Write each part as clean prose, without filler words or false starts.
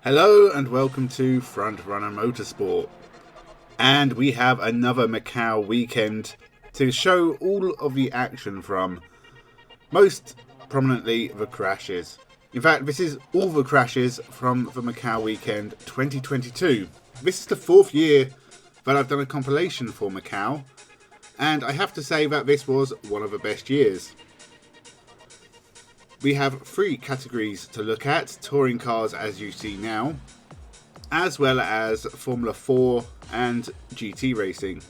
Hello and welcome to Frontrunner Motorsport, and we have another Macau weekend to show all of the action from, most prominently, the crashes. In fact, this is all the crashes from the Macau weekend 2022. This is the fourth year that I've done a compilation for Macau, and I have to say that this was one of the best years. We have three categories to look at: touring cars as you see now, as well as Formula 4 and GT racing.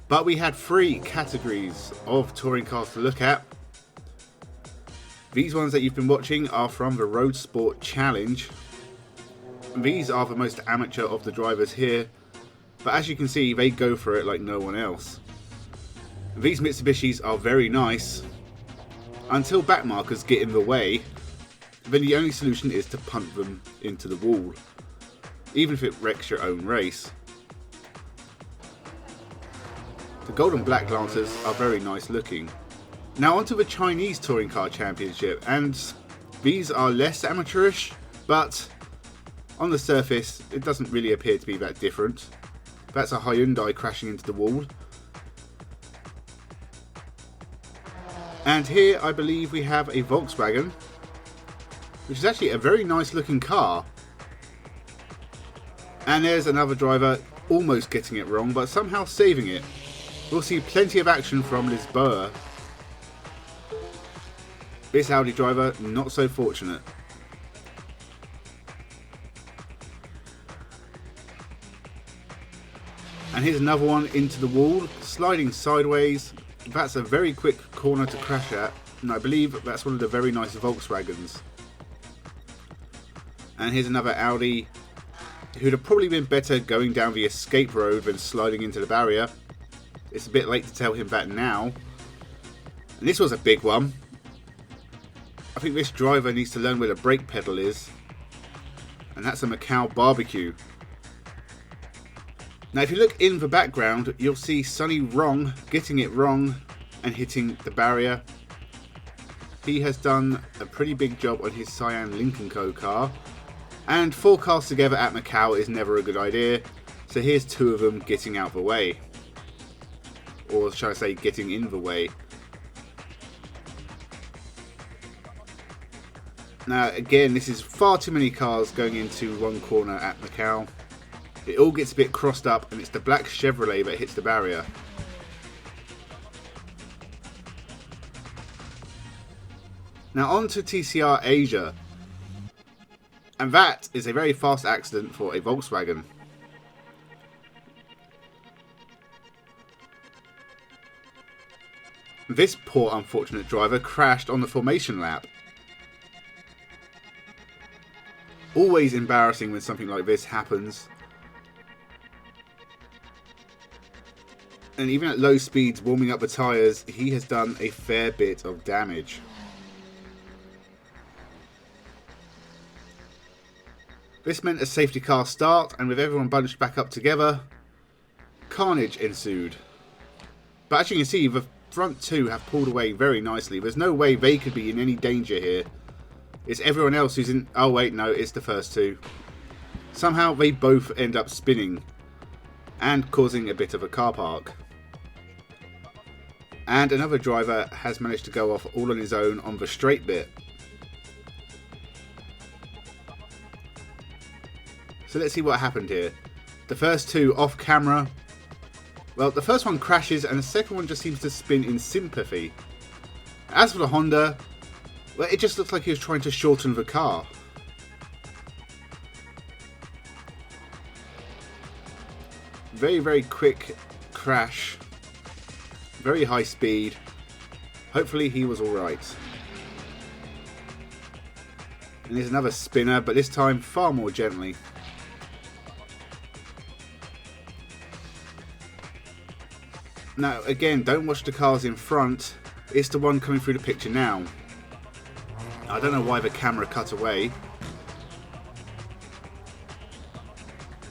But we had three categories of touring cars to look at. These ones that you've been watching are from the Road Sport Challenge. These are the most amateur of the drivers here, but as you can see, they go for it like no one else. These Mitsubishis are very nice, until backmarkers get in the way. Then the only solution is to punt them into the wall, even if it wrecks your own race. The gold and black Lancers are very nice looking. Now onto the Chinese Touring Car Championship, and these are less amateurish, but on the surface it doesn't really appear to be that different. That's a Hyundai crashing into the wall. And here I believe we have a Volkswagen, which is actually a very nice looking car. And there's another driver almost getting it wrong, but somehow saving it. We'll see plenty of action from Lisboa. This Audi driver, not so fortunate. And here's another one into the wall, sliding sideways. That's a very quick corner to crash at, and I believe that's one of the very nice Volkswagens. And here's another Audi, who'd have probably been better going down the escape road than sliding into the barrier. It's a bit late to tell him that now. And this was a big one. I think this driver needs to learn where the brake pedal is. And that's a Macau barbecue. Now if you look in the background, you'll see Sonny Wrong getting it wrong and hitting the barrier. He has done a pretty big job on his Cyan Lincoln Co car, and four cars together at Macau is never a good idea, so here's two of them getting out the way. Or shall I say getting in the way. Now again, this is far too many cars going into one corner at Macau. It all gets a bit crossed up, and it's the black Chevrolet that hits the barrier. Now on to TCR Asia. And that is a very fast accident for a Volkswagen. This poor unfortunate driver crashed on the formation lap. Always embarrassing when something like this happens. And even at low speeds, warming up the tyres, he has done a fair bit of damage. This meant a safety car start, and with everyone bunched back up together, carnage ensued. But as you can see, the front two have pulled away very nicely. There's no way they could be in any danger here. It's everyone else who's in... Oh wait, no, it's the first two. Somehow they both end up spinning and causing a bit of a car park. And another driver has managed to go off all on his own on the straight bit. So let's see what happened here. The first two off camera. Well, the first one crashes and the second one just seems to spin in sympathy. As for the Honda, well, it just looks like he was trying to shorten the car. Very, very quick crash. Very high speed. Hopefully he was alright. And there's another spinner, but this time far more gently. Now again, don't watch the cars in front. It's the one coming through the picture now. I don't know why the camera cut away.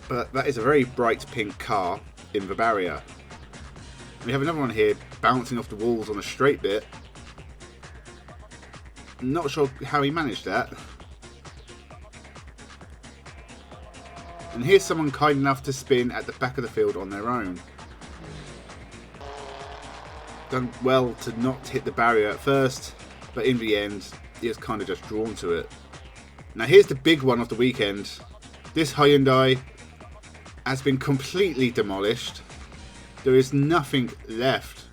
But that is a very bright pink car in the barrier. We have another one here bouncing off the walls on a straight bit. Not sure how he managed that. And here's someone kind enough to spin at the back of the field on their own. Done well to not hit the barrier at first, but in the end, he was kind of just drawn to it. Now here's the big one of the weekend. This Hyundai has been completely demolished. There is nothing left.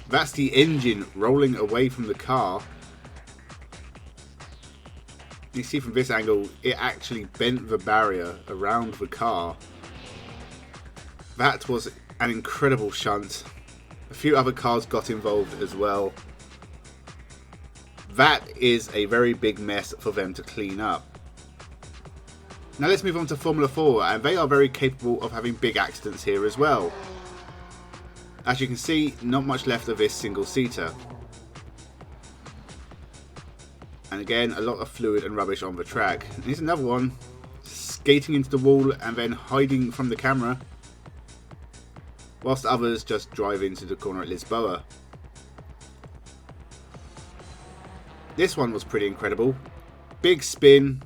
That's the engine rolling away from the car. You see from this angle, it actually bent the barrier around the car. That was an incredible shunt. A few other cars got involved as well. That is a very big mess for them to clean up. Now let's move on to Formula 4, and they are very capable of having big accidents here as well. As you can see, not much left of this single-seater. And again, a lot of fluid and rubbish on the track. And here's another one, skating into the wall and then hiding from the camera, whilst others just drive into the corner at Lisboa. This one was pretty incredible. Big spin,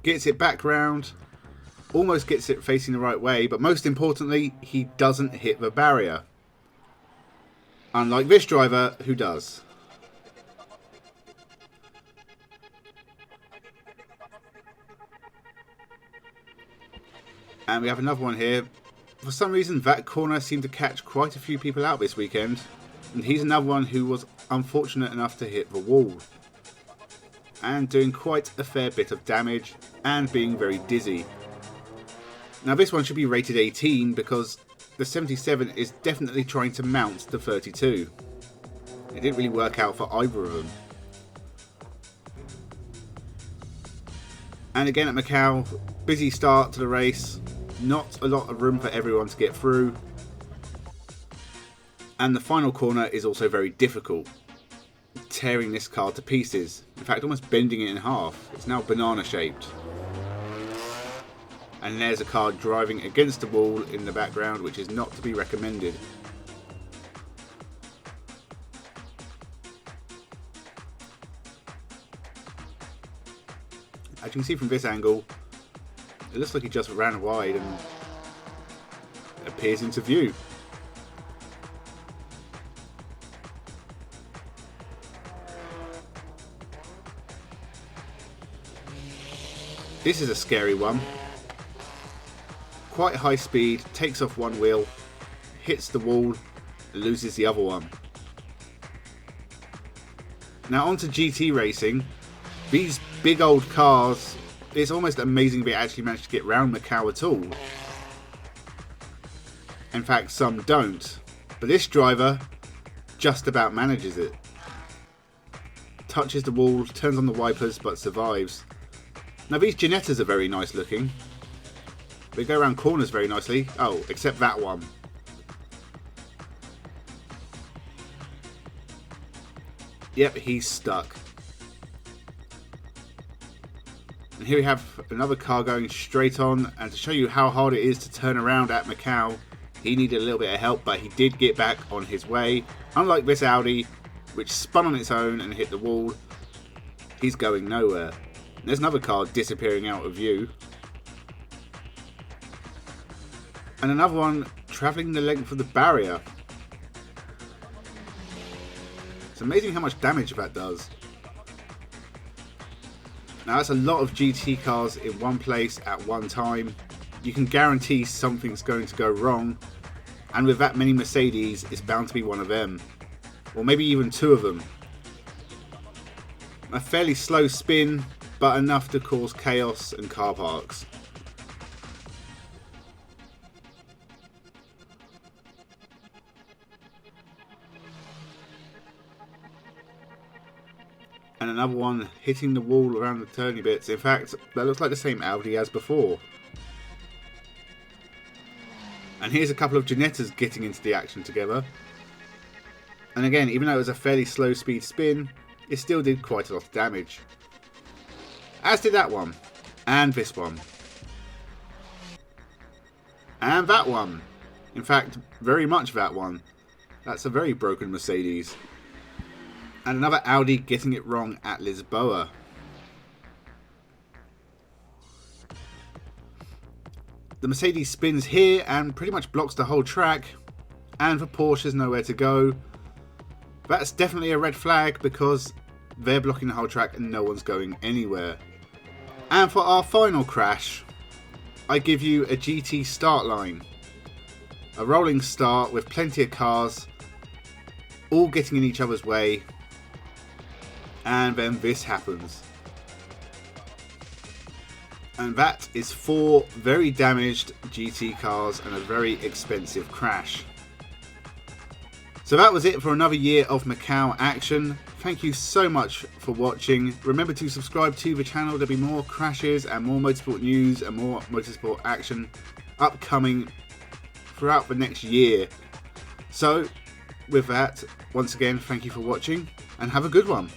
gets it back round, almost gets it facing the right way, but most importantly, he doesn't hit the barrier. Unlike this driver, who does. And we have another one here. For some reason, that corner seemed to catch quite a few people out this weekend. And he's another one who was unfortunate enough to hit the wall. And doing quite a fair bit of damage and being very dizzy. Now this one should be rated 18 because the 77 is definitely trying to mount the 32. It didn't really work out for either of them. And again at Macau, busy start to the race. Not a lot of room for everyone to get through. And the final corner is also very difficult. Tearing this car to pieces. In fact, almost bending it in half. It's now banana shaped. And there's a car driving against the wall in the background, which is not to be recommended. As you can see from this angle, it looks like he just ran wide and appears into view. This is a scary one. Quite high speed, takes off one wheel, hits the wall, and loses the other one. Now onto GT racing. These big old cars, it's almost amazing they actually managed to get round Macau at all. In fact, some don't. But this driver just about manages it. Touches the wall, turns on the wipers, but survives. Now these Ginettas are very nice looking. They go around corners very nicely. Oh, except that one. Yep, he's stuck. And here we have another car going straight on, and to show you how hard it is to turn around at Macau, he needed a little bit of help, but he did get back on his way. Unlike this Audi, which spun on its own and hit the wall, he's going nowhere. And there's another car disappearing out of view. And another one travelling the length of the barrier. It's amazing how much damage that does. Now that's a lot of GT cars in one place at one time. You can guarantee something's going to go wrong. And with that many Mercedes, it's bound to be one of them. Or maybe even two of them. A fairly slow spin, but enough to cause chaos and car parks. And another one hitting the wall around the turny bits. In fact, that looks like the same Audi as before. And here's a couple of Ginettas getting into the action together. And again, even though it was a fairly slow speed spin, it still did quite a lot of damage. As did that one. And this one. And that one. In fact, very much that one. That's a very broken Mercedes. And another Audi getting it wrong at Lisboa. the Mercedes spins here and pretty much blocks the whole track, and for Porsche's nowhere to go. That's definitely a red flag because they're blocking the whole track and no one's going anywhere. And for our final crash, I give you a GT start line. A rolling start with plenty of cars all getting in each other's way, and then this happens. And that is 4 very damaged GT cars and a very expensive crash. So that was it for another year of Macau action. Thank you so much for watching. Remember to subscribe to the channel. There'll be more crashes and more motorsport news and more motorsport action upcoming throughout the next year. So with that, once again, thank you for watching and have a good one.